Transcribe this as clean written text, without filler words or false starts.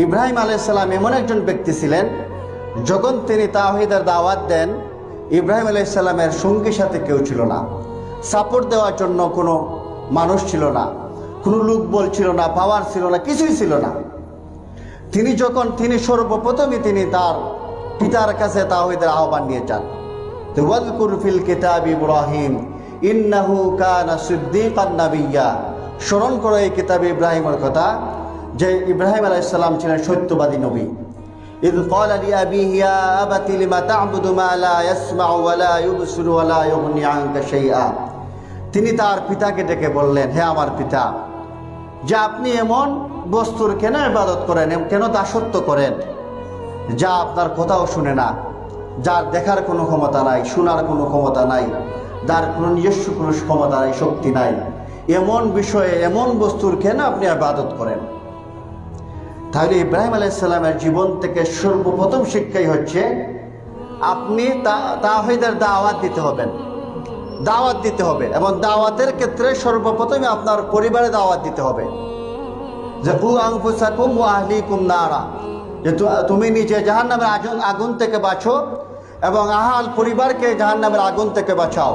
ইব্রাহিম আলাইহিস সালাম এমন একজন ব্যক্তি ছিলেন, যখন তিনি তাওহীদের দাওয়াত দেন, ইব্রাহিম আলাইহিস সালামের সঙ্গী সাথে কেউ ছিল না, সাপোর্ট দেওয়ার জন্য কোনো মানুষ ছিল না, কোনো লোকবল ছিল না, পাওয়ার ছিল না, কিছুই ছিল না। তিনি সর্বপ্রথমই তিনি তার পিতার কাছে তাওহীদের আহ্বান নিয়ে যান। ওয়াযকুর ফিল কিতাব ইব্রাহিম ইন্নাহু কানা সিদ্দীকান নাবিয়্যা। স্মরণ করো এই কিতাবে ইব্রাহিমের কথা, যে ইব্রাহিম আলাইহিস সালাম ছিলেন সত্যবাদী নবী। ইয ক্বালা লিআবিহি ইয়া আবাতি লিমা তা'বুদু মা লা ইয়াসমাউ ওয়া লা ইউবসিরু ওয়া লা ইউগনি আনকা শাইআ। তিনি তার পিতাকে ডেকে বললেন, হে আমার পিতা, যে আপনি এমন বস্তুর কেন ইবাদত করেন, কেন দাসত্ব করেন, যা আপনার কথাও শুনে না, যার দেখার কোনো ক্ষমতা নাই, শোনার কোনো ক্ষমতা নাই, যার কোনো নিজস্ব কোনো ক্ষমতা নাই, শক্তি নাই, এমন বিষয়ে এমন বস্তুর কেন আপনি ইবাদত করেন? তাহলে ইব্রাহিম আলাইহিস সালামের জীবন থেকে সর্বপ্রথম শিক্ষাই হচ্ছে আপনি তাওহীদের দাওয়াত দিতে হবে, এবং দাওয়াতের ক্ষেত্রে সর্বপ্রথমে আপনার পরিবারে দাওয়াত দিতে হবে। যে কু আনফুসাকুম ওয়া আহলিকুম নারা, যে তুমি নিজে জাহান্নামের আগুন থেকে বাঁচো এবং আহাল পরিবারকে জাহান্নামের আগুন থেকে বাঁচাও।